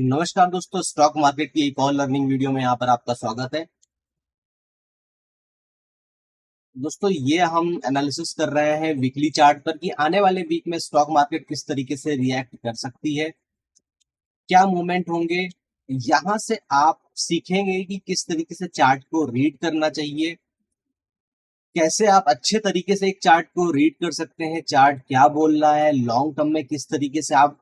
नमस्कार दोस्तों, stock market की एक और लर्निंग वीडियो में यहाँ पर आपका स्वागत है। दोस्तों, ये हम एनालिसिस कर रहे हैं वीकली चार्ट पर कि आने वाले वीक में स्टॉक मार्केट किस तरीके से रिएक्ट कर सकती है, क्या मूवमेंट होंगे। यहाँ से आप सीखेंगे कि किस तरीके से चार्ट को रीड करना चाहिए, कैसे आप अच्छे तरीके से एक चार्ट को रीड कर सकते हैं, चार्ट क्या बोल रहा है, लॉन्ग टर्म में किस तरीके से आप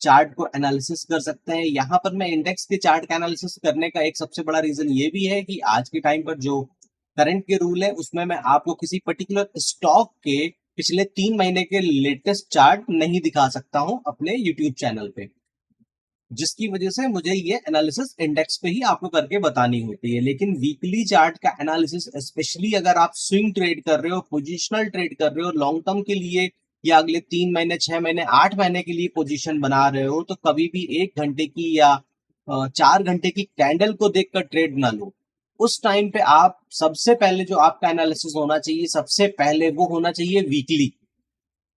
चार्ट को एनालिसिस कर सकते हैं। यहाँ पर मैं इंडेक्स के चार्ट का एनालिसिस करने का एक सबसे बड़ा रीजन ये भी है कि आज के टाइम पर जो करंट के रूल है उसमें मैं आपको किसी पर्टिकुलर स्टॉक के पिछले 3 महीने के लेटेस्ट चार्ट नहीं दिखा सकता हूं अपने यूट्यूब चैनल पे, जिसकी वजह से मुझे ये एनालिसिस इंडेक्स पे ही आपको करके बतानी होती है। लेकिन वीकली चार्ट का एनालिसिस, स्पेशली अगर आप स्विंग ट्रेड कर रहे हो, पोजिशनल ट्रेड कर रहे हो, लॉन्ग टर्म के लिए या अगले 3 महीने, 6 महीने, 8 महीने के लिए पोजीशन बना रहे हो, तो कभी भी 1 घंटे की या 4 घंटे की कैंडल को देखकर ट्रेड ना लो। उस टाइम पे आप सबसे पहले जो आपका एनालिसिस होना चाहिए, सबसे पहले वो होना चाहिए वीकली।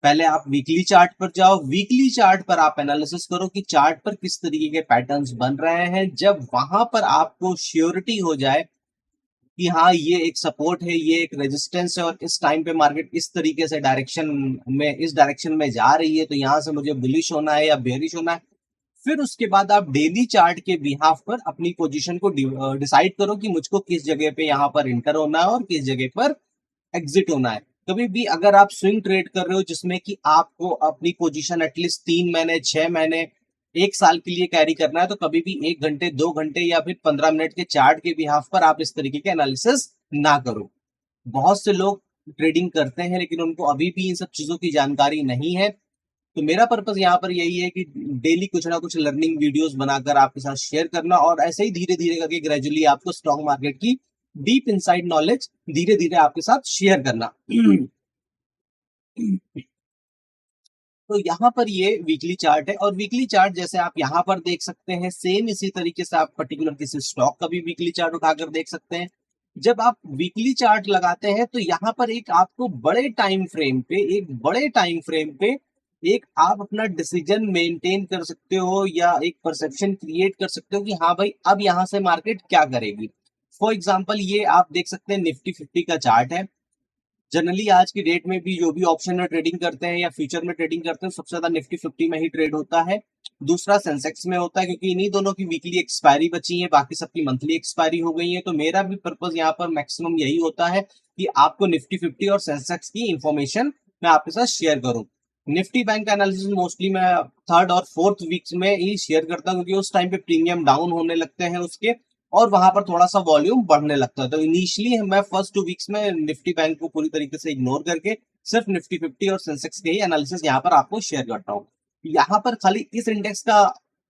पहले आप वीकली चार्ट पर जाओ, वीकली चार्ट पर आप एनालिसिस करो कि चार्ट पर किस तरीके के पैटर्न्स बन रहे हैं। जब वहां पर आपको श्योरिटी हो जाए कि हाँ, ये एक सपोर्ट है, ये एक रेजिस्टेंस है और इस टाइम पे मार्केट इस तरीके से इस डायरेक्शन में जा रही है, तो यहाँ से मुझे बुलिश होना है या बेरिश होना है। फिर उसके बाद आप डेली चार्ट के बिहाफ पर अपनी पोजीशन को डिसाइड करो कि मुझको किस जगह पे यहाँ पर इंटर होना है और किस जगह पर एग्जिट होना है। कभी भी अगर आप स्विंग ट्रेड कर रहे हो जिसमें कि आपको अपनी पोजीशन एटलीस्ट 3 महीने, 6 महीने, 1 साल के लिए कैरी करना है, तो कभी भी 1 घंटे, 2 घंटे या फिर 15 मिनट के चार्ट के बिहाफ पर आप इस तरीके के एनालिसिस ना करो। बहुत से लोग ट्रेडिंग करते हैं लेकिन उनको अभी भी इन सब चीजों की जानकारी नहीं है। तो मेरा पर्पस यहाँ पर यही है कि डेली कुछ ना कुछ लर्निंग वीडियोस बनाकर आपके साथ शेयर करना और ऐसे ही धीरे धीरे करके ग्रेजुअली आपको स्टॉक मार्केट की डीप इनसाइड नॉलेज धीरे धीरे आपके साथ शेयर करना। तो यहाँ पर ये वीकली चार्ट है और वीकली चार्ट जैसे आप यहाँ पर देख सकते हैं, सेम इसी तरीके से आप पर्टिकुलर किसी स्टॉक का भी वीकली चार्ट उठाकर देख सकते हैं। जब आप वीकली चार्ट लगाते हैं तो यहाँ पर एक आपको बड़े टाइम फ्रेम पे एक आप अपना डिसीजन मेंटेन कर सकते हो या एक परसेप्शन क्रिएट कर सकते हो कि हाँ भाई, अब यहाँ से मार्केट क्या करेगी। फॉर एग्जाम्पल, ये आप देख सकते हैं निफ्टी 50 का चार्ट है। जनरली आज की डेट में भी जो भी ऑप्शन में ट्रेडिंग करते हैं या फ्यूचर में ट्रेडिंग करते हैं, सबसे ज्यादा निफ्टी 50 में ही ट्रेड होता है। दूसरा सेंसेक्स में होता है, क्योंकि इन्हीं दोनों की वीकली एक्सपायरी बची है, बाकी सबकी मंथली एक्सपायरी हो गई है। तो मेरा भी पर्पज यहाँ पर मैक्सिमम यही होता है कि आपको निफ्टी 50 और सेंसेक्स की इंफॉर्मेशन मैं आपके साथ शेयर करूं। निफ्टी बैंक का एनालिसिस मोस्टली मैं थर्ड और फोर्थ वीक्स में ही शेयर करता हूँ, क्योंकि उस टाइम पे प्रीमियम डाउन होने लगते हैं उसके, और वहां पर थोड़ा सा वॉल्यूम बढ़ने लगता है। तो इनिशियली मैं फर्स्ट 2 वीक्स में निफ्टी बैंक को पूरी तरीके से इग्नोर करके सिर्फ निफ्टी 50 और सेंसेक्स के ही एनालिसिस यहाँ पर आपको शेयर करता हूँ। यहाँ पर खाली इस इंडेक्स का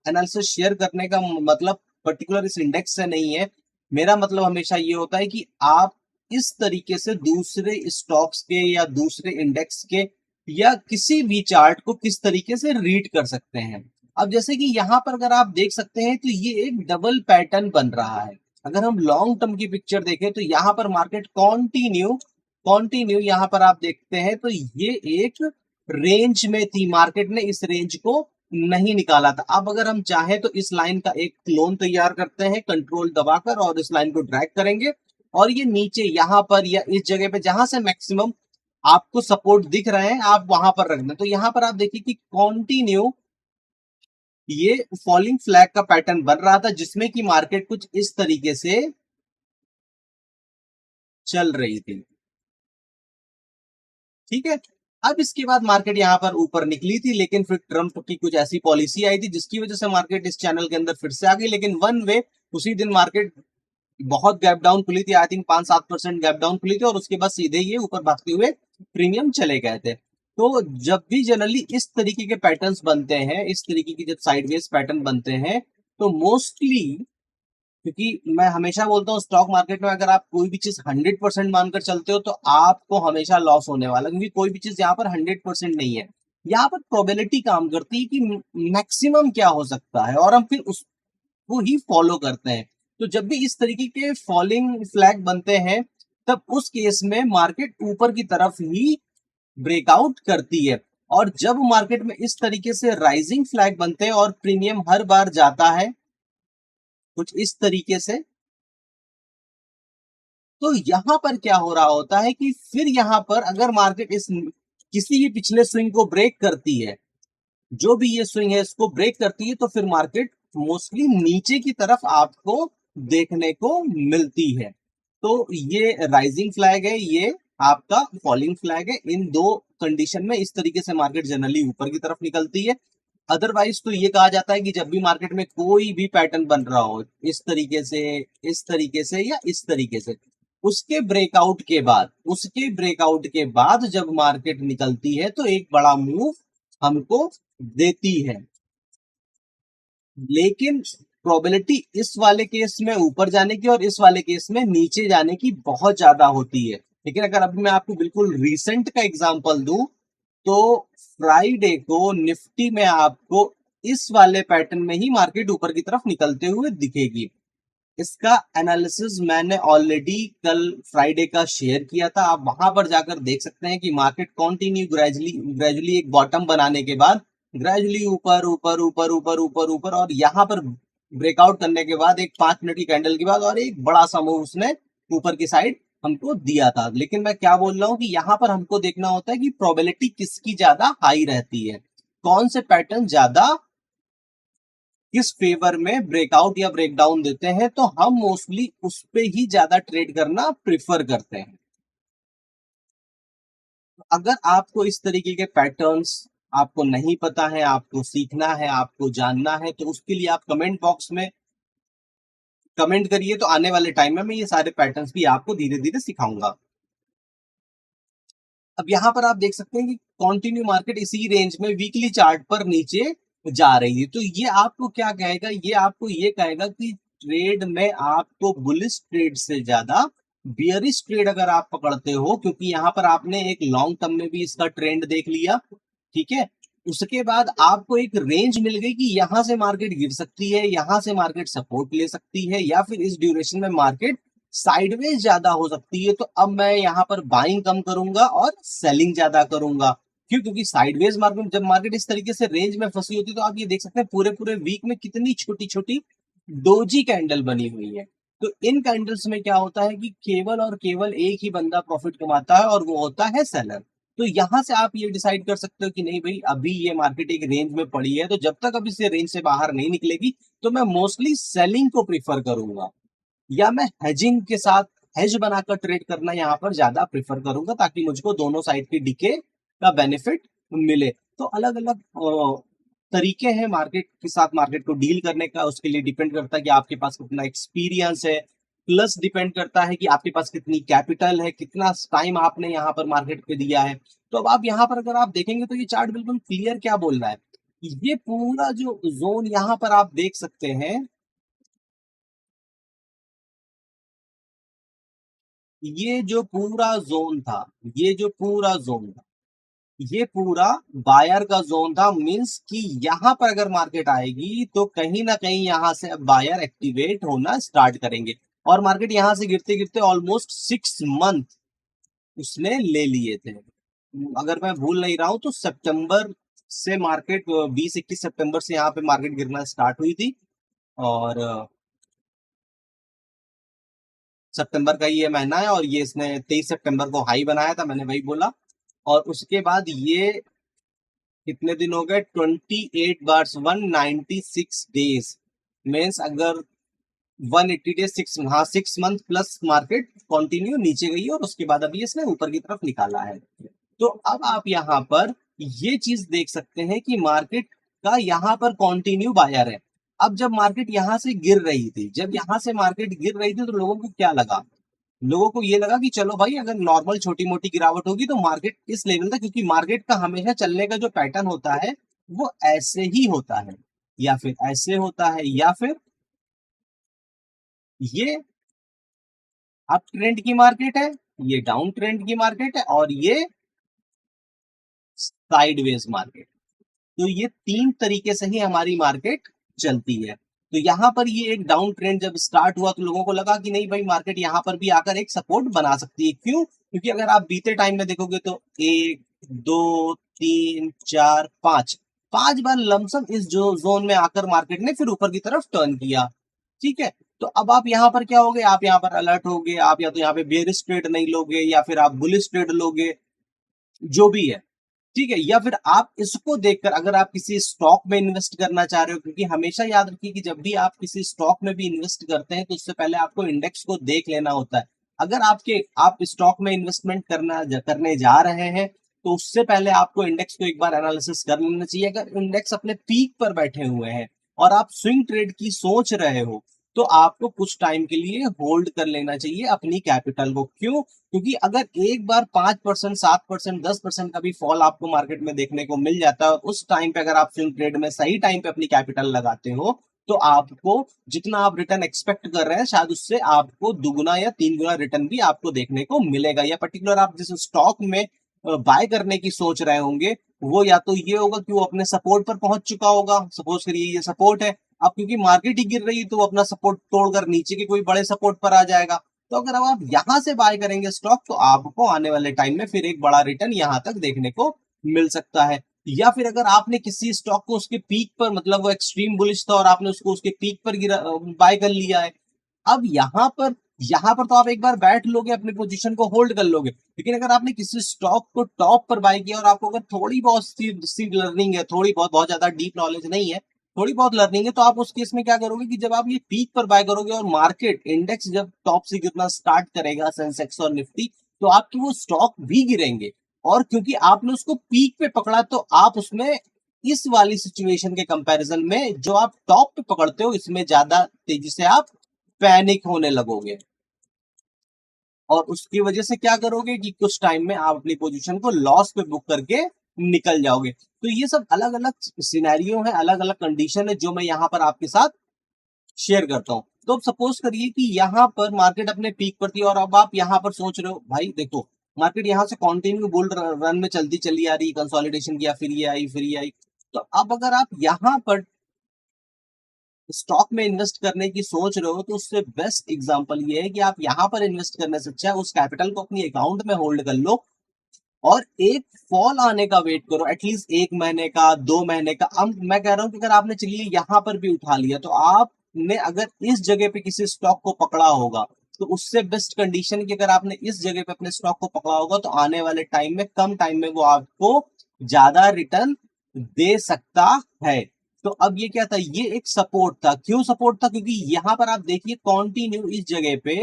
एनालिसिस शेयर करने का मतलब पर्टिकुलर इस इंडेक्स से नहीं है। मेरा मतलब हमेशा ये होता है कि आप इस तरीके से दूसरे स्टॉक्स के या दूसरे इंडेक्स के या किसी भी चार्ट को किस तरीके से रीड कर सकते हैं। अब जैसे कि यहाँ पर अगर आप देख सकते हैं तो ये एक डबल पैटर्न बन रहा है। अगर हम लॉन्ग टर्म की पिक्चर देखें तो यहाँ पर मार्केट कॉन्टिन्यू यहाँ पर आप देखते हैं तो ये एक रेंज में थी, मार्केट ने इस रेंज को नहीं निकाला था। अब अगर हम चाहें तो इस लाइन का एक क्लोन तैयार करते हैं कंट्रोल दबाकर और इस लाइन को ड्रैग करेंगे और ये नीचे यहाँ पर या इस जगह पे जहां से मैक्सिमम आपको सपोर्ट दिख रहे हैं आप वहां पर रख दें। तो यहाँ पर आप देखिए कि कॉन्टिन्यू ये फॉलिंग फ्लैग का पैटर्न बन रहा था, जिसमें कि मार्केट कुछ इस तरीके से चल रही थी। ठीक है, अब इसके बाद मार्केट यहां पर ऊपर निकली थी, लेकिन फिर ट्रंप की कुछ ऐसी पॉलिसी आई थी जिसकी वजह से मार्केट इस चैनल के अंदर फिर से आ गई। लेकिन वन वे उसी दिन मार्केट बहुत गैप डाउन खुली थी, आई थिंक 5-7% गैप डाउन खुली थी और उसके बाद सीधे ये ऊपर भागते हुए प्रीमियम चले गए थे। तो जब भी जनरली इस तरीके के पैटर्न्स बनते हैं, इस तरीके की जब साइडवेज पैटर्न बनते हैं, तो मोस्टली, क्योंकि मैं हमेशा बोलता हूँ स्टॉक मार्केट में अगर आप कोई भी चीज 100% मानकर चलते हो तो आपको हमेशा लॉस होने वाला, क्योंकि कोई भी चीज यहाँ पर 100% नहीं है। यहाँ पर प्रोबेबिलिटी काम करती है कि मैक्सिमम क्या हो सकता है और हम फिर उसको ही फॉलो करते हैं। तो जब भी इस तरीके के फॉलिंग फ्लैग बनते हैं तब उस केस में मार्केट ऊपर की तरफ ही ब्रेकआउट करती है। और जब मार्केट में इस तरीके से राइजिंग फ्लैग बनते हैं और प्रीमियम हर बार जाता है कुछ इस तरीके से, तो यहां पर क्या हो रहा होता है कि फिर यहां पर अगर मार्केट इस किसी भी पिछले स्विंग को ब्रेक करती है, जो भी ये स्विंग है इसको ब्रेक करती है, तो फिर मार्केट मोस्टली नीचे की तरफ आपको देखने को मिलती है। तो ये राइजिंग फ्लैग है, ये आपका फॉलिंग फ्लैग है। इन दो कंडीशन में इस तरीके से मार्केट जनरली ऊपर की तरफ निकलती है। अदरवाइज तो ये कहा जाता है कि जब भी मार्केट में कोई भी पैटर्न बन रहा हो इस तरीके से, इस तरीके से या इस तरीके से, उसके ब्रेकआउट के बाद जब मार्केट निकलती है तो एक बड़ा मूव हमको देती है। लेकिन प्रोबेबिलिटी इस वाले केस में ऊपर जाने की और इस वाले केस में नीचे जाने की बहुत ज्यादा होती है। लेकिन अगर अभी मैं आपको बिल्कुल रिसेंट का एग्जांपल दूं तो फ्राइडे को निफ्टी में आपको इस वाले पैटर्न में ही मार्केट ऊपर की तरफ निकलते हुए दिखेगी। इसका एनालिसिस मैंने ऑलरेडी कल फ्राइडे का शेयर किया था, आप वहां पर जाकर देख सकते हैं कि मार्केट कंटिन्यू ग्रेजुअली एक बॉटम बनाने के बाद ग्रेजुअली ऊपर ऊपर ऊपर ऊपर ऊपर ऊपर और यहाँ पर ब्रेकआउट करने के बाद एक 5 मिनट की कैंडल के बाद और एक बड़ा सा मूव उसने ऊपर की साइड हमको दिया था। लेकिन मैं क्या बोल रहा हूँ कि यहाँ पर हमको देखना होता है कि प्रोबेबिलिटी किसकी ज्यादा हाई रहती है, कौन से पैटर्न ज्यादा किस फेवर में ब्रेकआउट या ब्रेकडाउन देते हैं, तो हम मोस्टली उस पे ही ज्यादा ट्रेड करना प्रिफर करते हैं। अगर आपको इस तरीके के पैटर्न्स आपको नहीं पता है, आपको सीखना है, आपको जानना है, तो उसके लिए आप कमेंट बॉक्स में कमेंट करिए, तो आने वाले टाइम में मैं ये सारे पैटर्न्स भी आपको धीरे धीरे सिखाऊंगा। अब यहाँ पर आप देख सकते हैं कि कंटिन्यू मार्केट इसी रेंज में वीकली चार्ट पर नीचे जा रही है। तो ये आपको क्या कहेगा, ये आपको ये कहेगा कि ट्रेड में आपको बुलिश ट्रेड से ज्यादा बियरिश ट्रेड अगर आप पकड़ते हो, क्योंकि यहाँ पर आपने एक लॉन्ग टर्म में भी इसका ट्रेंड देख लिया, ठीक है, उसके बाद आपको एक रेंज मिल गई कि यहां से मार्केट गिर सकती है, यहां से मार्केट सपोर्ट ले सकती है, या फिर इस ड्यूरेशन में मार्केट साइडवेज ज्यादा हो सकती है। तो अब मैं यहाँ पर बाइंग कम करूंगा और सेलिंग ज्यादा करूंगा। क्यों? क्योंकि साइडवेज मार्केट, जब मार्केट इस तरीके से रेंज में फंसी होती है तो आप ये देख सकते हैं पूरे पूरे वीक में कितनी छोटी छोटी डोजी कैंडल बनी हुई है। तो इन कैंडल्स में क्या होता है कि केवल और केवल एक ही बंदा प्रॉफिट कमाता है और वो होता है सेलर। तो यहां से आप ये डिसाइड कर सकते हो कि नहीं भाई, अभी ये मार्केट एक रेंज में पड़ी है, तो जब तक अभी से रेंज से बाहर नहीं निकलेगी तो मैं मोस्टली सेलिंग को प्रीफर करूंगा, या मैं हेजिंग के साथ हेज बनाकर ट्रेड करना यहाँ पर ज्यादा प्रेफर करूंगा, ताकि मुझको दोनों साइड की डीके का बेनिफिट मिले। तो अलग अलग तरीके हैं मार्केट के साथ मार्केट को डील करने का, उसके लिए डिपेंड करता है कि आपके पास कितना एक्सपीरियंस है, प्लस डिपेंड करता है कि आपके पास कितनी कैपिटल है, कितना टाइम आपने यहाँ पर मार्केट पे दिया है। तो अब आप यहाँ पर अगर आप देखेंगे तो ये चार्ट बिल्कुल क्लियर क्या बोल रहा है, ये पूरा जो जोन यहाँ पर आप देख सकते हैं, ये जो पूरा जोन था, ये जो पूरा जोन था, ये पूरा बायर का जोन था। मींस कि यहां पर अगर मार्केट आएगी तो कहीं ना कहीं यहां से अब बायर एक्टिवेट होना स्टार्ट करेंगे, और मार्केट यहां से गिरते गिरते ऑलमोस्ट 6 मंथ उसने ले लिए थे। अगर मैं भूल नहीं रहा हूं तो सितंबर से मार्केट 20-21 सितंबर से यहाँ पे मार्केट गिरना स्टार्ट हुई थी, और सितंबर का ये महीना है, और ये इसने 23 सितंबर को हाई बनाया था, मैंने वही बोला। और उसके बाद ये कितने दिन हो गए, 28 बार 196 डेज, मीन्स अगर 180 days, 6 month plus market continue नीचे गई, और उसके बाद अभी इसने ऊपर की तरफ निकाला है। तो अब आप यहाँ पर ये चीज देख सकते हैं कि मार्केट का यहाँ पर कंटिन्यू बायर है। अब जब मार्केट यहाँ से गिर रही थी, जब यहाँ से मार्केट गिर रही थी, तो लोगों को क्या लगा, लोगों को ये लगा कि चलो भाई अगर नॉर्मल छोटी मोटी गिरावट होगी तो मार्केट इस लेवल तक, क्योंकि मार्केट का हमेशा चलने का जो पैटर्न होता है वो ऐसे ही होता है, या फिर ऐसे होता है, या फिर ये अप ट्रेंड की मार्केट है, ये डाउन ट्रेंड की मार्केट है, और ये साइडवेज मार्केट। तो ये तीन तरीके से ही हमारी मार्केट चलती है। तो यहाँ पर ये एक डाउन ट्रेंड जब स्टार्ट हुआ तो लोगों को लगा कि नहीं भाई, मार्केट यहाँ पर भी आकर एक सपोर्ट बना सकती है। क्यों? क्योंकि अगर आप बीते टाइम में देखोगे तो 1 2 3 4 5, 5 बार लमसम इस जो जोन में आकर मार्केट ने फिर ऊपर की तरफ टर्न किया। ठीक है, तो अब आप यहाँ पर क्या होगे, आप यहाँ पर अलर्ट होगे, आप या तो यहाँ पे बेयरिश ट्रेड नहीं लोगे या फिर आप बुलिश ट्रेड लोगे, जो भी है। ठीक है, या फिर आप इसको देखकर अगर आप किसी स्टॉक में इन्वेस्ट करना चाह रहे हो, क्योंकि हमेशा याद रखिए कि जब भी आप किसी स्टॉक में भी इन्वेस्ट करते हैं तो उससे पहले आपको इंडेक्स को देख लेना होता है। अगर आप स्टॉक में इन्वेस्टमेंट करने जा रहे हैं तो उससे पहले आपको इंडेक्स को एक बार एनालिसिस कर लेना चाहिए। अगर इंडेक्स अपने पीक पर बैठे हुए हैं और आप स्विंग ट्रेड की सोच रहे हो तो आपको कुछ टाइम के लिए होल्ड कर लेना चाहिए अपनी कैपिटल को। क्यों? क्योंकि अगर एक बार 5%, 7%, 10% का भी फॉल आपको मार्केट में देखने को मिल जाता है, उस टाइम पे अगर आप स्विंग ट्रेड में सही टाइम पे अपनी कैपिटल लगाते हो तो आपको जितना आप रिटर्न एक्सपेक्ट कर रहे हैं शायद उससे आपको दुगुना या 3 गुना रिटर्न भी आपको देखने को मिलेगा। या पर्टिकुलर आप जिस स्टॉक में बाय करने की सोच रहे होंगे वो या तो ये होगा कि वो अपने सपोर्ट पर पहुंच चुका होगा, सपोज करिए ये सपोर्ट है, अब क्योंकि मार्केट ही गिर रही है तो वो अपना सपोर्ट तोड़कर नीचे के कोई बड़े सपोर्ट पर आ जाएगा। तो अगर अब आप यहां से बाय करेंगे स्टॉक तो आपको आने वाले टाइम में फिर एक बड़ा रिटर्न यहां तक देखने को मिल सकता है। या फिर अगर आपने किसी स्टॉक को उसके पीक पर, मतलब वो एक्सट्रीम बुलिश था और आपने उसको उसके पीक पर गिरा बाय कर लिया है, अब यहाँ पर तो आप एक बार बैठ लोगे, अपनी पोजीशन को होल्ड कर लोगे। लेकिन अगर आपने किसी स्टॉक को टॉप पर बाय किया और आपको अगर थोड़ी बहुत सी लर्निंग है, थोड़ी बहुत, बहुत ज्यादा डीप नॉलेज नहीं है, थोड़ी बहुत लर्निंग है, तो आप उस केस में क्या करोगे कि जब आप ये पीक पर बाय करोगे और मार्केट इंडेक्स जब टॉप से गिरना स्टार्ट करेगा, सेंसेक्स और निफ्टी, तो आपके वो स्टॉक भी गिरेंगे। और क्योंकि आपने उसको पीक पे पकड़ा तो आप उसमें इस वाली सिचुएशन के कंपैरिजन में जो आप टॉप पे पकड़ते हो इसमें ज्यादा तेजी से आप पैनिक होने लगोगे और उसकी वजह से क्या करोगे कि कुछ टाइम में आप अपनी पोजीशन को लॉस पे बुक करके निकल जाओगे। तो ये सब अलग अलग सिनेरियो है, अलग अलग कंडीशन है जो मैं यहाँ पर आपके साथ शेयर करता हूँ। तो अब सपोज करिए कि यहाँ पर मार्केट अपने पीक पर थी और अब आप यहाँ पर सोच रहे हो भाई देखो मार्केट यहाँ से कंटिन्यू बुल रन में चलती चली आ रही, कंसोलिडेशन किया, फिर ये आई, फिर ये आई। तो अब अगर आप यहाँ पर स्टॉक में इन्वेस्ट करने की सोच रहे हो तो उससे बेस्ट एग्जांपल ये है कि आप यहां पर इन्वेस्ट करने से अच्छा है उस कैपिटल को अपनी अकाउंट में होल्ड कर लो और एक फॉल आने का वेट करो, एटलीस्ट 1 महीने का, 2 महीने का। अब मैं कह रहा हूं कि अगर आपने चलिए यहां पर भी उठा लिया तो आपने अगर इस जगह पे किसी स्टॉक को पकड़ा होगा तो उससे बेस्ट कंडीशन की अगर आपने इस जगह पे अपने स्टॉक को पकड़ा होगा तो आने वाले टाइम में, कम टाइम में वो आपको ज्यादा रिटर्न दे सकता है। तो अब ये क्या था, ये एक सपोर्ट था। क्यों सपोर्ट था? क्योंकि यहां पर आप देखिए कॉन्टिन्यू इस जगह पे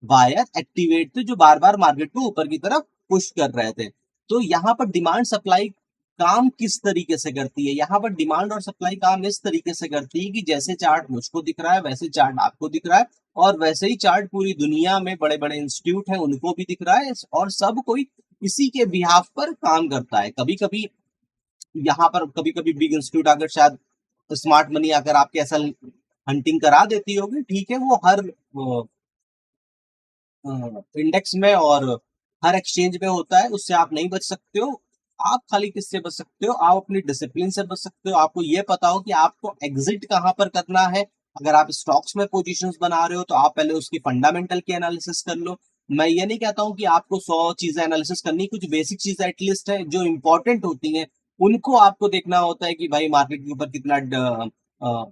वायर एक्टिवेट थे जो बार बार मार्केट को ऊपर की तरफ पुश कर रहे थे। तो यहाँ पर डिमांड सप्लाई काम किस तरीके से करती है, यहाँ पर डिमांड और सप्लाई काम इस तरीके से करती है कि जैसे चार्ट मुझको दिख रहा है वैसे चार्ट आपको दिख रहा है और वैसे ही चार्ट पूरी दुनिया में बड़े बड़े इंस्टीट्यूट हैं उनको भी दिख रहा है और सब कोई इसी के बिहाफ पर काम करता है। कभी कभी यहाँ पर कभी कभी बिग इंस्टीट्यूट अगर शायद स्मार्ट मनी अगर आपके ऐसा हंटिंग करा देती होगी, ठीक है, वो हर इंडेक्स में और हर एक्सचेंज में होता है, उससे आप नहीं बच सकते हो। आप खाली किससे बच सकते हो, आप अपनी डिसिप्लिन से बच सकते हो। आपको ये पता हो कि आपको एग्जिट कहां पर करना है। अगर आप स्टॉक्स में पोजीशंस बना रहे हो तो आप पहले उसकी फंडामेंटल की एनालिसिस कर लो। मैं ये नहीं कहता हूं कि आपको 100 चीजें एनालिसिस करनी, कुछ बेसिक चीजें एटलीस्ट है जो इंपॉर्टेंट होती हैं उनको आपको देखना होता है कि भाई मार्केट के ऊपर कितना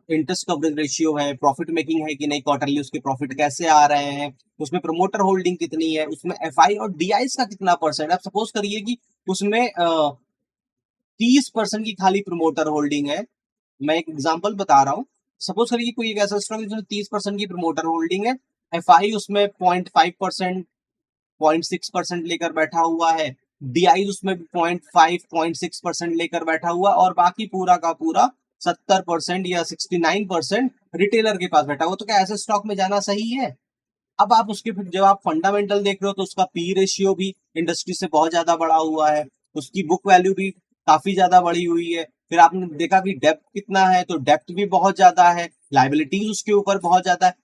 इंटरेस्ट कवरेज रेशियो है, प्रॉफिट मेकिंग है कि नहीं, क्वार्टरली उसके प्रॉफिट कैसे आ रहे हैं, उसमें प्रमोटर होल्डिंग कितनी है, उसमें एफआई और डीआई का कितना परसेंट है। आप सपोज करिए कि उसमें 30% की खाली प्रमोटर होल्डिंग है। मैं एक एग्जांपल बता रहा हूँ। सपोज करिए कोई एक ऐसा स्टॉक जिसमें 30% की प्रमोटर होल्डिंग है, एफआई उसमें 0.5%, 0.6% लेकर बैठा हुआ है, डीआई उसमें 0.5, 0.6% लेकर बैठा हुआ और बाकी पूरा का पूरा 70% या 69% रिटेलर के पास बैठा हुआ। तो क्या ऐसे स्टॉक में जाना सही है? अब आप उसके फिर जब आप फंडामेंटल देख रहे हो तो उसका पी रेशियो भी इंडस्ट्री से बहुत ज्यादा बढ़ा हुआ है, उसकी बुक वैल्यू भी काफी ज्यादा बढ़ी हुई है। फिर आपने देखा कि डेप्थ कितना है, तो डेप्थ भी बहुत ज्यादा है, लाइबिलिटीज उसके ऊपर बहुत ज्यादा है।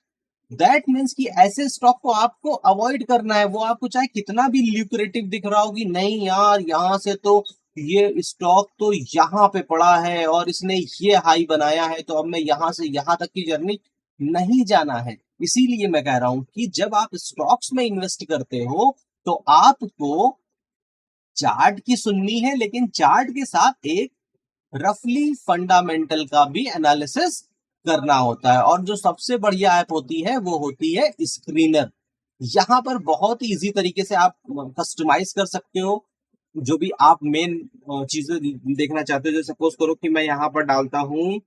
दैट मीन्स कि ऐसे स्टॉक को आपको अवॉइड करना है। वो आपको चाहे कितना भी ल्यूक्रेटिव दिख रहा हो कि नहीं यार यहाँ से तो ये स्टॉक तो यहाँ पे पड़ा है और इसने ये हाई बनाया है तो अब मैं यहाँ से यहाँ तक की जर्नी नहीं जाना है। इसीलिए मैं कह रहा हूं कि जब आप स्टॉक्स में इन्वेस्ट करते हो तो आपको चार्ट की सुननी है, लेकिन चार्ट के साथ एक रफली फंडामेंटल का भी एनालिसिस करना होता है। और जो सबसे बढ़िया ऐप होती है वो होती है स्क्रीनर। यहाँ पर बहुत ही इजी तरीके से आप कस्टमाइज कर सकते हो जो भी आप मेन चीजें देखना चाहते हो। जैसे सपोज करो कि मैं यहाँ पर डालता हूँ,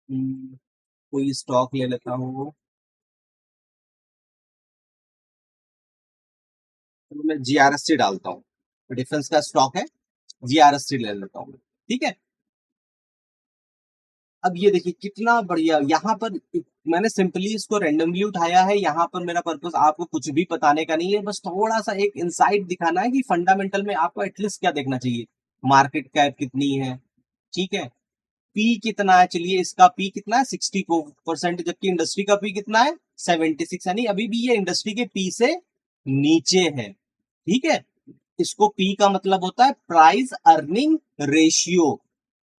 कोई स्टॉक ले लेता हूँ, तो मैं जीआरएससी डालता हूँ, डिफेंस का स्टॉक है, जीआरएससी ले लेता हूँ। ठीक है, अब ये देखिए कितना बढ़िया। यहाँ पर मैंने सिंपली इसको रैंडमली उठाया है। यहाँ पर मेरा पर्पस आपको कुछ भी बताने का नहीं है, बस थोड़ा सा एक इंसाइट दिखाना है कि फंडामेंटल में आपको एटलीस्ट क्या देखना चाहिए। मार्केट कैप कितनी है, ठीक है, पी कितना है, चलिए इसका पी कितना है 64%, जबकि इंडस्ट्री का पी कितना है 76, यानी अभी भी ये इंडस्ट्री के पी से नीचे है। ठीक है, इसको पी का मतलब होता है प्राइस अर्निंग रेशियो।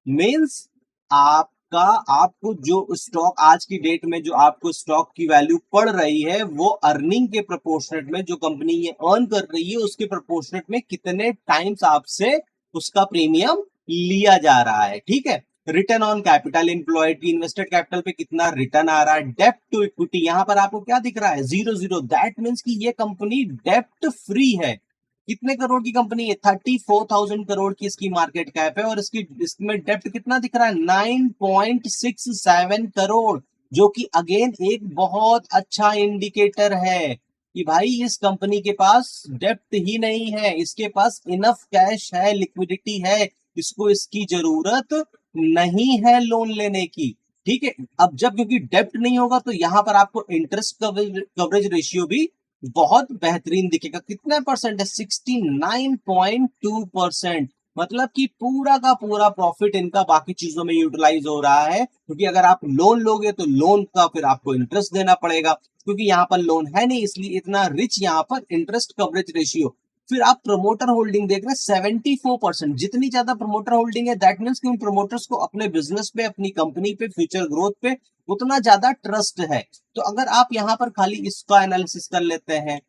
मीन्स आपका, आपको जो स्टॉक आज की डेट में जो आपको स्टॉक की वैल्यू पड़ रही है वो अर्निंग के प्रोपोर्शनेट में, जो कंपनी ये अर्न कर रही है उसके प्रोपोर्शनेट में कितने टाइम्स आपसे उसका प्रीमियम लिया जा रहा है। ठीक है, रिटर्न ऑन कैपिटल एम्प्लॉयड की इन्वेस्टेड कैपिटल पे कितना रिटर्न आ रहा है, डेप्ट टू इक्विटी यहाँ पर आपको क्या दिख रहा है 0 0। दैट मीन्स कि ये कंपनी डेप्ट फ्री है। कितने करोड़ की कंपनी है, 34,000 करोड़ की इसकी मार्केट कैप है, और इसकी इसमें डेप्ट कितना दिख रहा है 9.67 करोड़, जो कि अगेन एक बहुत अच्छा इंडिकेटर है कि भाई इस कंपनी के पास डेप्ट ही नहीं है, इसके पास इनफ कैश है, लिक्विडिटी है, इसको इसकी जरूरत नहीं है लोन लेने की। ठीक है, अब जब क्योंकि डेप्ट नहीं होगा तो यहां पर आपको इंटरेस्ट कवरेज रेशियो भी बहुत बेहतरीन दिखेगा। कितना परसेंट है 69.2%। मतलब कि पूरा का पूरा प्रॉफिट इनका बाकी चीजों में यूटिलाइज हो रहा है, क्योंकि अगर आप लोन लोगे तो लोन का फिर आपको इंटरेस्ट देना पड़ेगा, क्योंकि यहाँ पर लोन है नहीं, इसलिए इतना रिच यहाँ पर इंटरेस्ट कवरेज रेशियो। फिर आप प्रमोटर होल्डिंग देख रहे हैं 74%। जितनी ज्यादा प्रमोटर होल्डिंग है दैट मीन्स कि उन प्रमोटर्स को अपने बिजनेस पे, अपनी कंपनी पे, फ्यूचर ग्रोथ पे उतना ज्यादा ट्रस्ट है। तो अगर आप यहाँ पर खाली इसका एनालिसिस कर लेते हैं,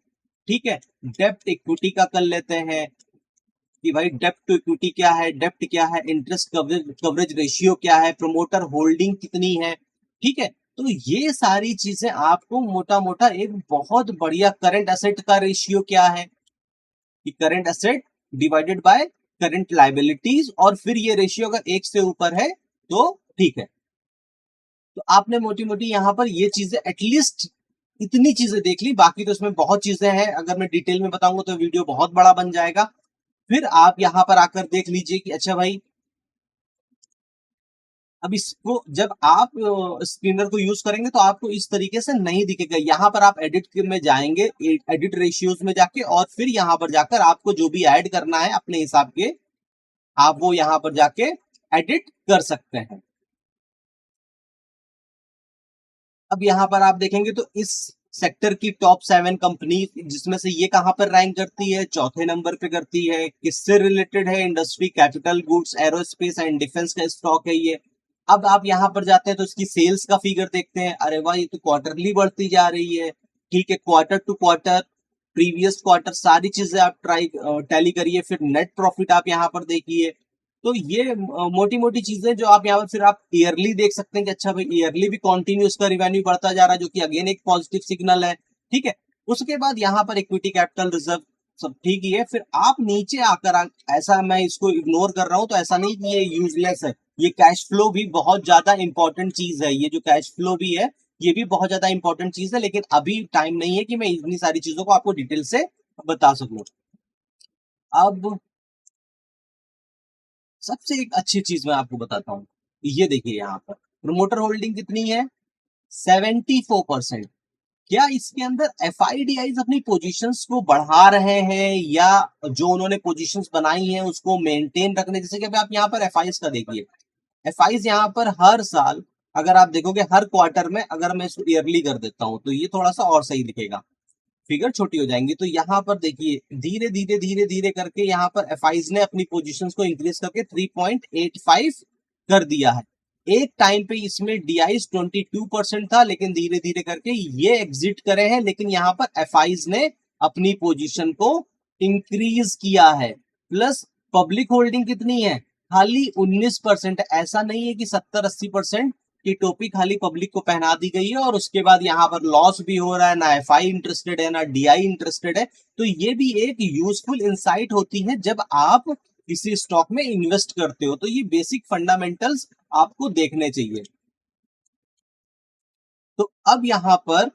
ठीक है, डेप्ट इक्विटी का कर लेते हैं कि भाई डेप्ट टू इक्विटी क्या है, डेप्ट क्या है, इंटरेस्ट कवरेज कवरेज रेशियो क्या है, प्रमोटर होल्डिंग कितनी है, ठीक है, तो ये सारी चीजें आपको मोटा मोटा एक बहुत बढ़िया करंट एसेट का रेशियो क्या है कि current asset divided by current liabilities, और फिर ये रेशियो अगर एक से ऊपर है तो ठीक है। तो आपने मोटी मोटी यहाँ पर ये चीजें एटलीस्ट इतनी चीजें देख ली, बाकी तो इसमें बहुत चीजें हैं, अगर मैं डिटेल में बताऊंगा तो वीडियो बहुत बड़ा बन जाएगा। फिर आप यहाँ पर आकर देख लीजिए कि अच्छा भाई, अब इसको जब आप स्क्रीनर को यूज करेंगे तो आपको इस तरीके से नहीं दिखेगा। यहाँ पर आप एडिट में जाएंगे, एडिट रेशियोज में जाके, और फिर यहाँ पर जाकर आपको जो भी ऐड करना है अपने हिसाब के आप वो यहाँ पर जाके एडिट कर सकते हैं। अब यहाँ पर आप देखेंगे तो इस सेक्टर की टॉप 7 कंपनी, जिसमें से ये कहां पर रैंक करती है, चौथे नंबर पे करती है। किससे रिलेटेड है, industry, capital goods, aerospace and defence का स्टॉक है ये। अब आप यहाँ पर जाते हैं तो इसकी सेल्स का फिगर देखते हैं, अरे वाह ये तो क्वार्टरली बढ़ती जा रही है। ठीक है, quarter to quarter, previous quarter, सारी चीजें आप ट्राई टैली करिए। फिर नेट प्रॉफिट आप यहाँ पर देखिए। तो ये मोटी मोटी चीजें जो आप यहाँ पर, फिर आप ईयरली देख सकते हैं कि अच्छा भाई ईयरली भी कंटिन्यूस का रिवेन्यू बढ़ता जा रहा है, जो कि अगेन एक पॉजिटिव सिग्नल है। ठीक है, उसके बाद यहाँ पर इक्विटी, कैपिटल, रिजर्व सब ठीक ही है। फिर आप नीचे आकर ऐसा मैं इसको इग्नोर कर रहा हूं तो ऐसा नहीं कि ये यूजलेस है, ये कैश फ्लो भी बहुत ज्यादा इंपॉर्टेंट चीज है। ये जो कैश फ्लो भी है ये भी बहुत ज्यादा इंपॉर्टेंट चीज है, लेकिन अभी टाइम नहीं है कि मैं इतनी सारी चीजों को आपको डिटेल से बता सकूं। अब सबसे एक अच्छी चीज मैं आपको बताता हूँ, ये देखिए यहाँ पर प्रमोटर होल्डिंग कितनी है 74%। क्या इसके अंदर एफआईडीआईज अपनी पोजीशंस को बढ़ा रहे हैं, या जो उन्होंने पोजीशंस बनाई हैं उसको मेंटेन रखने, जैसे कि आप यहाँ पर एफआईज का देखिए, एफआईज यहाँ पर हर साल, अगर आप देखोगे हर क्वार्टर में, अगर मैं इसको ईयरली कर देता हूं तो ये थोड़ा सा और सही दिखेगा, फिगर छोटी हो जाएंगी। तो यहाँ पर देखिए धीरे धीरे धीरे धीरे करके यहाँ पर एफआईज ने अपनी पोजीशंस को इंक्रीज करके 3.85 कर दिया है। एक टाइम पे इसमें डीआईज 22% था, लेकिन धीरे धीरे करके ये एग्जिट करे हैं, लेकिन यहाँ पर एफआईज ने अपनी पोजीशन को इंक्रीज किया है। प्लस पब्लिक होल्डिंग कितनी है, खाली 19%। ऐसा नहीं है कि 70-80% की टोपी खाली पब्लिक को पहना दी गई है और उसके बाद यहाँ पर लॉस भी हो रहा है, ना एफआई इंटरेस्टेड है ना डीआई इंटरेस्टेड है। तो ये भी एक यूजफुल इंसाइट होती है जब आप किसी स्टॉक में इन्वेस्ट करते हो। तो ये बेसिक फंडामेंटल्स आपको देखने चाहिए। तो अब यहां पर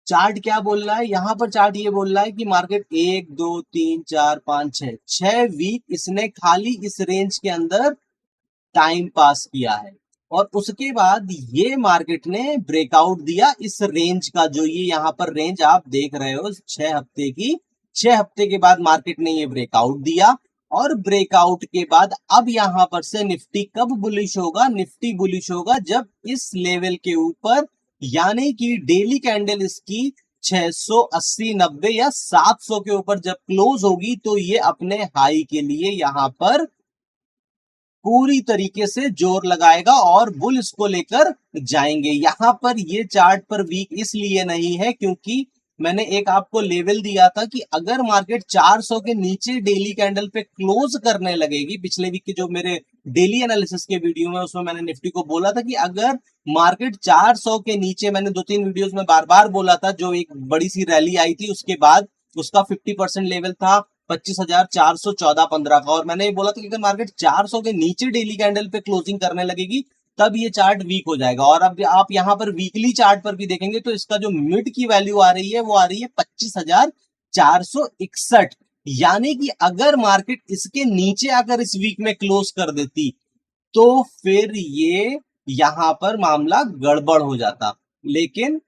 चार्ट क्या बोल रहा है, यहां पर चार्ट ये बोल रहा है कि मार्केट 1 2 3 4 5 6 वीक इसने खाली इस रेंज के अंदर टाइम पास किया है और उसके बाद ये मार्केट ने ब्रेकआउट दिया इस रेंज का, जो ये यहां पर रेंज आप देख रहे हो 6 हफ्ते की। 6 हफ्ते के बाद मार्केट ने ये ब्रेकआउट दिया और ब्रेकआउट के बाद अब यहां पर से निफ्टी कब बुलिश होगा, निफ्टी बुलिश होगा जब इस लेवल के ऊपर, यानी कि डेली कैंडल इसकी 680 90 या 700 के ऊपर जब क्लोज होगी तो ये अपने हाई के लिए यहां पर पूरी तरीके से जोर लगाएगा और बुल इसको लेकर जाएंगे। यहां पर ये चार्ट पर वीक इसलिए नहीं है क्योंकि मैंने एक आपको लेवल दिया था कि अगर मार्केट 400 के नीचे डेली कैंडल पे क्लोज करने लगेगी, पिछले वीक के जो मेरे डेली एनालिसिस के वीडियो में उसमें मैंने निफ्टी को बोला था कि अगर मार्केट 400 के नीचे, मैंने 2-3 वीडियोस में बार बार बोला था, जो एक बड़ी सी रैली आई थी उसके बाद उसका 50% लेवल था 25,414-15 का, और मैंने ये बोला था कि अगर मार्केट 400 के नीचे डेली कैंडल पे क्लोजिंग करने लगेगी तब ये चार्ट वीक हो जाएगा। और अब आप यहां पर वीकली चार्ट पर भी देखेंगे तो इसका जो मिड की वैल्यू आ रही है वो आ रही है 25,461, यानी कि अगर मार्केट इसके नीचे आकर इस वीक में क्लोज कर देती तो फिर ये यहां पर मामला गड़बड़ हो जाता। लेकिन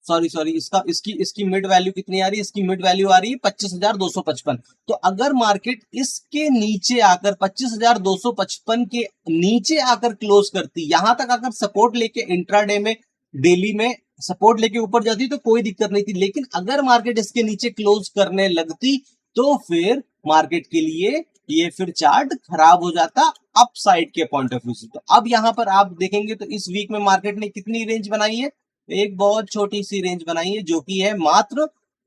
सॉरी इसका इसकी इसकी मिड वैल्यू कितनी आ रही है, इसकी मिड वैल्यू आ रही है 25,255। तो अगर मार्केट इसके नीचे आकर 25,255 के नीचे आकर क्लोज करती, यहां तक अगर सपोर्ट लेके इंट्राडे में डेली में सपोर्ट लेके ऊपर जाती तो कोई दिक्कत नहीं थी, लेकिन अगर मार्केट इसके नीचे क्लोज करने लगती तो फिर मार्केट के लिए ये फिर चार्ट खराब हो जाता अपसाइड के पॉइंट ऑफ व्यू से। तो अब यहां पर आप देखेंगे तो इस वीक में मार्केट ने कितनी रेंज बनाई है, एक बहुत छोटी सी रेंज बनाई है जो कि है मात्र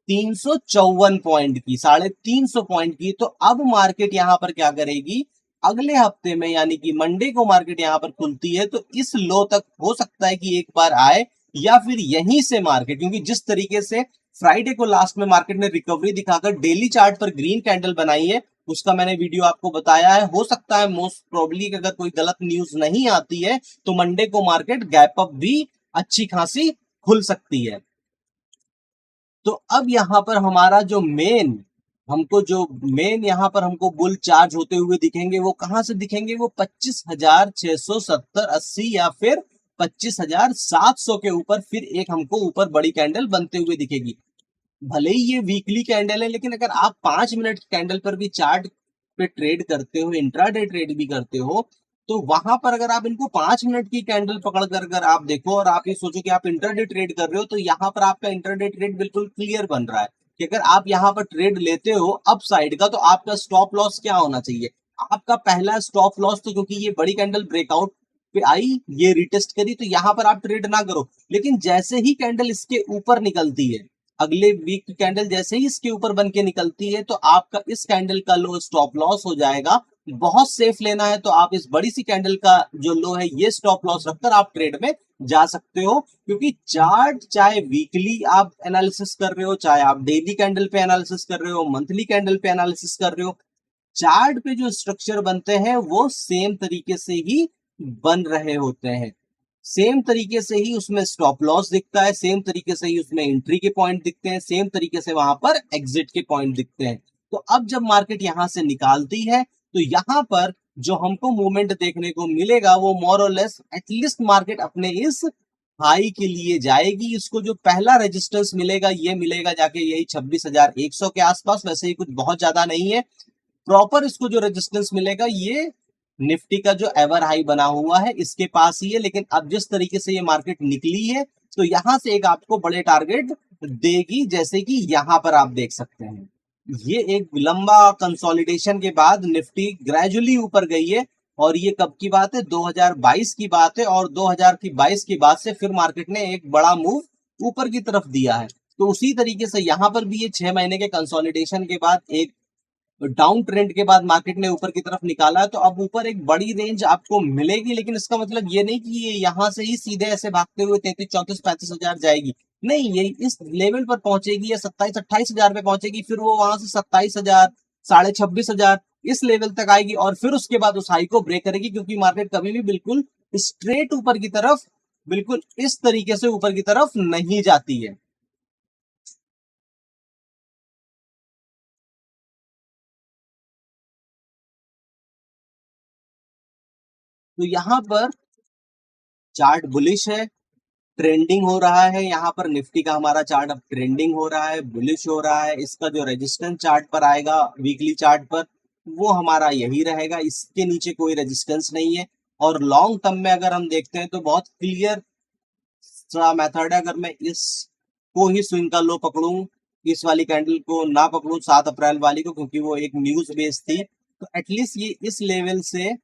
354 पॉइंट की, 350 पॉइंट की। तो अब मार्केट यहां पर क्या करेगी, अगले हफ्ते में यानी कि मंडे को मार्केट यहां पर खुलती है तो इस लो तक हो सकता है कि एक बार आए, या फिर यहीं से मार्केट, क्योंकि जिस तरीके से फ्राइडे को लास्ट में मार्केट ने रिकवरी दिखाकर डेली चार्ट पर ग्रीन कैंडल बनाई है उसका मैंने वीडियो आपको बताया है। हो सकता है मोस्ट प्रोबेबली अगर कोई गलत न्यूज नहीं आती है तो मंडे को मार्केट गैप अप भी अच्छी खासी खुल सकती है। तो अब यहां पर हमारा जो मेन यहां पर हमको बुल चार्ज होते हुए दिखेंगे वो कहां से दिखेंगे, वो 25,670-80 या फिर 25,700 के ऊपर फिर एक हमको ऊपर बड़ी कैंडल बनते हुए दिखेगी। भले ही ये वीकली कैंडल है लेकिन अगर आप 5 मिनट कैंडल पर भी चार्ट पे ट्रेड करते हो, इंट्राडे ट्रेड भी करते हो, तो वहां पर अगर आप इनको 5 मिनट की कैंडल पकड़ कर अगर आप देखो और आप ये सोचो कि आप इंट्राडे ट्रेड कर रहे हो, तो यहाँ पर आपका इंट्राडे ट्रेड बिल्कुल क्लियर बन रहा है कि अगर आप यहाँ पर ट्रेड लेते हो अप साइड का तो आपका स्टॉप लॉस क्या होना चाहिए, आपका पहला स्टॉप लॉस, तो क्योंकि ये बड़ी कैंडल ब्रेकआउट पे आई, ये रिटेस्ट करी, तो यहाँ पर आप ट्रेड ना करो। लेकिन जैसे ही कैंडल इसके ऊपर निकलती है, अगले वीक की कैंडल जैसे ही इसके ऊपर बन के निकलती है, तो आपका इस कैंडल का लो स्टॉप लॉस हो जाएगा। बहुत सेफ लेना है तो आप इस बड़ी सी कैंडल का जो लो है ये स्टॉप लॉस रखकर आप ट्रेड में जा सकते हो, क्योंकि चार्ट चाहे वीकली आप एनालिसिस कर रहे हो, चाहे आप डेली कैंडल पे एनालिसिस कर रहे हो, मंथली कैंडल पे एनालिसिस कर रहे हो, चार्ट पे जो स्ट्रक्चर बनते हैं वो सेम तरीके से ही बन रहे होते हैं। सेम तरीके से ही उसमें स्टॉप लॉस दिखता है, सेम तरीके से ही उसमें एंट्री के पॉइंट दिखते हैं, सेम तरीके से वहां पर एग्जिट के पॉइंट दिखते हैं। तो अब जब मार्केट यहां से निकालती है तो यहां पर जो हमको मूवमेंट देखने को मिलेगा वो मोर और लेस एटलीस्ट मार्केट अपने इस हाई के लिए जाएगी। इसको जो पहला रेजिस्टेंस मिलेगा ये मिलेगा जाके यही 26,100 के आसपास, वैसे ही कुछ बहुत ज्यादा नहीं है। प्रॉपर इसको जो रेजिस्टेंस मिलेगा ये निफ्टी का जो एवर हाई बना हुआ है इसके पास ही है। लेकिन अब जिस तरीके से ये मार्केट निकली है तो यहां से एक आपको बड़े टारगेट देगी, जैसे कि यहां पर आप देख सकते हैं ये एक लंबा कंसोलिडेशन के बाद निफ्टी ग्रेजुअली ऊपर गई है। और ये कब की बात है, 2022 की बात है, और 2022 की बात से फिर मार्केट ने एक बड़ा मूव ऊपर की तरफ दिया है। तो उसी तरीके से यहाँ पर भी ये 6 महीने के कंसोलिडेशन के बाद एक डाउन ट्रेंड के बाद मार्केट ने ऊपर की तरफ निकाला है, तो अब ऊपर एक बड़ी रेंज आपको मिलेगी, लेकिन इसका मतलब ये नहीं कि ये यहाँ से ही सीधे ऐसे भागते हुए 33, 34, 35 हजार जाएगी। नहीं, ये इस लेवल पर पहुंचेगी या 27, 28 हजार पे पहुंचेगी, फिर वो वहां से 27 हजार, 26,500 इस लेवल तक आएगी और फिर उसके बाद उस हाई को ब्रेक करेगी, क्योंकि मार्केट कभी भी बिल्कुल स्ट्रेट ऊपर की तरफ, बिल्कुल इस तरीके से ऊपर की तरफ नहीं जाती है। तो यहाँ पर चार्ट बुलिश है, ट्रेंडिंग हो रहा है। यहाँ पर निफ्टी का हमारा चार्ट अब ट्रेंडिंग हो रहा है, बुलिश हो रहा है। इसका जो रेजिस्टेंस चार्ट पर आएगा वीकली चार्ट पर, वो हमारा यही रहेगा, इसके नीचे कोई रेजिस्टेंस नहीं है। और लॉन्ग टर्म में अगर हम देखते हैं तो बहुत क्लियर सा मेथड है। अगर मैं इसको ही स्विंग का लो पकड़ूं, इस वाली कैंडल को ना पकड़ूं 7 अप्रैल वाली को, क्योंकि वो एक न्यूज बेस्ड थी, तो एटलीस्ट ये इस लेवल से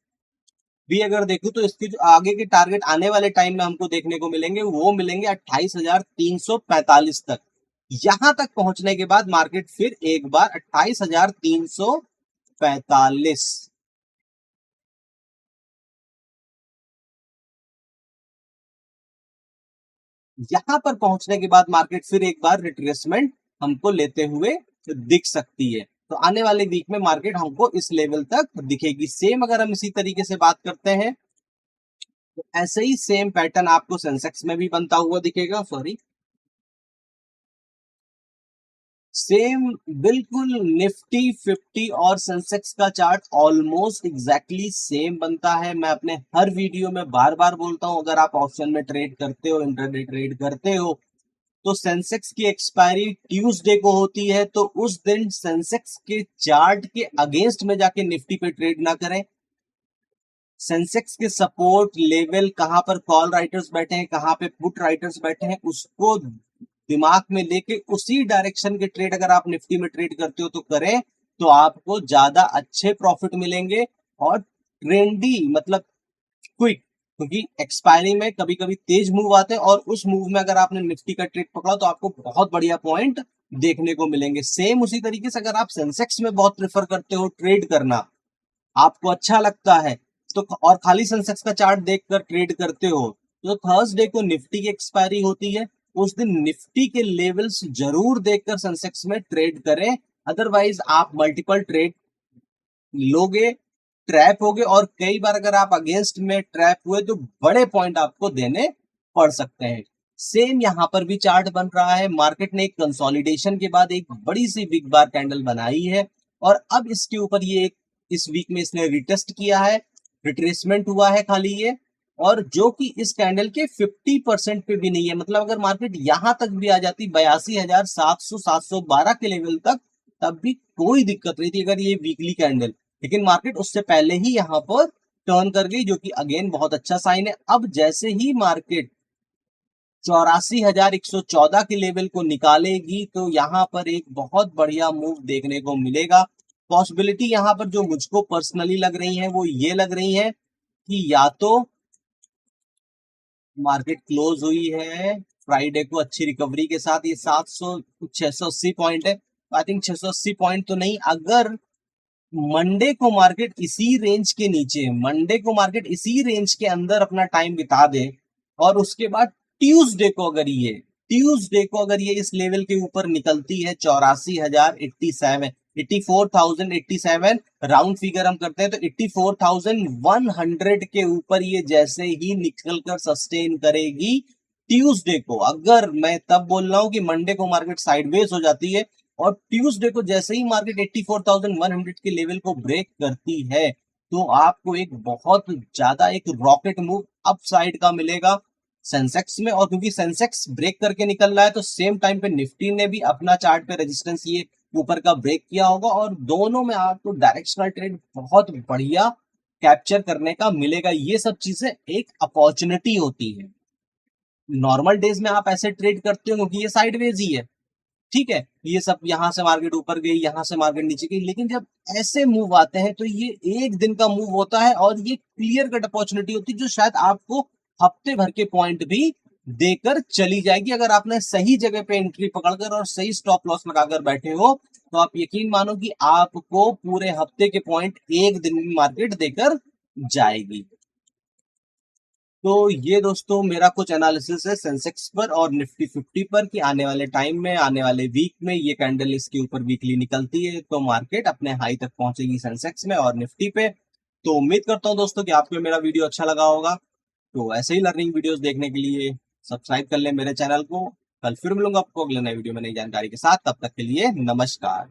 भी अगर देखूं तो इसकी जो आगे के टारगेट आने वाले टाइम में हमको देखने को मिलेंगे, वो मिलेंगे 28,345 तक। यहां तक पहुंचने के बाद मार्केट फिर एक बार 28,345, यहां पर पहुंचने के बाद मार्केट फिर एक बार रिट्रेसमेंट हमको लेते हुए दिख सकती है। तो आने वाले वीक में मार्केट हमको इस लेवल तक दिखेगी। सेम अगर हम इसी तरीके से बात करते हैं, तो ऐसे ही सेम पैटर्न आपको सेंसेक्स में भी बनता हुआ दिखेगा। सॉरी, सेम बिल्कुल निफ्टी 50 और सेंसेक्स का चार्ट ऑलमोस्ट एग्जैक्टली सेम बनता है। मैं अपने हर वीडियो में बार बार बोलता हूं, अगर आप ऑप्शन में ट्रेड करते हो, इंट्राडे ट्रेड करते हो, तो सेंसेक्स की एक्सपायरी ट्यूसडे को होती है, तो उस दिन सेंसेक्स के चार्ट के अगेंस्ट में जाके निफ्टी पे ट्रेड ना करें। सेंसेक्स के सपोर्ट लेवल कहां पर कॉल राइटर्स बैठे हैं, कहां पे पुट राइटर्स बैठे हैं, उसको दिमाग में लेके उसी डायरेक्शन के ट्रेड अगर आप निफ्टी में ट्रेड करते हो तो करें, तो आपको ज्यादा अच्छे प्रॉफिट मिलेंगे और ट्रेंडी मतलब क्विक। क्योंकि एक्सपायरी में कभी कभी तेज मूव आते हैं और उस मूव में अगर आपने निफ्टी का ट्रेड पकड़ा तो आपको बहुत बढ़िया पॉइंट देखने को मिलेंगे। सेम उसी तरीके से अगर आप सेंसेक्स में बहुत प्रेफर करते हो ट्रेड करना, आपको अच्छा लगता है, तो और खाली सेंसेक्स का चार्ट देखकर ट्रेड करते हो, तो थर्सडे को निफ्टी की एक्सपायरी होती है, उस दिन निफ्टी के लेवल्स जरूर देखकर सेंसेक्स में ट्रेड करें। अदरवाइज आप मल्टीपल ट्रेड लोगे, ट्रैप होगे, और कई बार अगर आप अगेंस्ट में ट्रैप हुए तो बड़े पॉइंट आपको देने पड़ सकते हैं। सेम यहां पर भी चार्ट बन रहा है। मार्केट ने एक कंसोलिडेशन के बाद एक बड़ी सी बिग बार कैंडल बनाई है और अब इसके ऊपर ये एक इस वीक में इसने रिटेस्ट किया है, रिट्रेसमेंट हुआ है खाली ये, और जो कि इस कैंडल के 50% पे भी नहीं है। मतलब अगर मार्केट यहां तक भी आ जाती 82,700 712 के लेवल तक, तब भी कोई दिक्कत नहीं थी अगर ये वीकली कैंडल, लेकिन मार्केट उससे पहले ही यहां पर टर्न कर गई, जो कि अगेन बहुत अच्छा साइन है। अब जैसे ही मार्केट 84,114 के लेवल को निकालेगी, तो यहां पर एक बहुत बढ़िया मूव देखने को मिलेगा। पॉसिबिलिटी यहां पर जो मुझको पर्सनली लग रही है वो ये लग रही है कि या तो मार्केट क्लोज हुई है फ्राइडे को अच्छी रिकवरी के साथ, ये 680 पॉइंट है, आई थिंक 680 पॉइंट तो नहीं, अगर मंडे को मार्केट इसी रेंज के नीचे, मंडे को मार्केट इसी रेंज के अंदर अपना टाइम बिता दे, और उसके बाद ट्यूसडे को अगर ये इस लेवल के ऊपर निकलती है 84,087 84,087 राउंड फिगर हम करते हैं, तो 84,100 के ऊपर ये जैसे ही निकल कर सस्टेन करेगी ट्यूसडे को, अगर मैं तब बोल रहा हूं कि मंडे को मार्केट साइडवेज हो जाती है और ट्यूसडे को जैसे ही मार्केट 84,100 के लेवल को ब्रेक करती है, तो आपको एक बहुत ज्यादा एक रॉकेट मूव अप साइड का मिलेगा सेंसेक्स में। और क्योंकि सेंसेक्स ब्रेक करके निकल रहा है, तो सेम टाइम पे निफ्टी ने भी अपना चार्ट पे रेजिस्टेंस ये ऊपर का ब्रेक किया होगा, और दोनों में आपको डायरेक्शनल ट्रेड बहुत बढ़िया कैप्चर करने का मिलेगा। ये सब चीजें एक अपॉर्चुनिटी होती है। नॉर्मल डेज में आप ऐसे ट्रेड करते हो क्योंकि ये साइडवेज ही है, ठीक है, ये सब यहां से मार्केट ऊपर गई, यहां से मार्केट नीचे गई, लेकिन जब ऐसे मूव आते हैं तो ये एक दिन का मूव होता है और ये क्लियर कट अपॉर्चुनिटी होती है, जो शायद आपको हफ्ते भर के पॉइंट भी देकर चली जाएगी। अगर आपने सही जगह पे एंट्री पकड़कर और सही स्टॉप लॉस लगाकर बैठे हो तो आप यकीन मानो कि आपको पूरे हफ्ते के पॉइंट एक दिन में मार्केट देकर जाएगी। तो ये दोस्तों मेरा कुछ एनालिसिस है सेंसेक्स पर और निफ्टी 50 पर कि आने वाले टाइम में, आने वाले वीक में ये कैंडल इसके ऊपर वीकली निकलती है तो मार्केट अपने हाई तक पहुंचेगी सेंसेक्स में और निफ्टी पे। तो उम्मीद करता हूं दोस्तों कि आपको मेरा वीडियो अच्छा लगा होगा। तो ऐसे ही लर्निंग वीडियोस देखने के लिए सब्सक्राइब कर ले मेरे चैनल को। कल फिर मिलूंगा आपको अगले नए वीडियो में नई जानकारी के साथ। तब तक के लिए नमस्कार।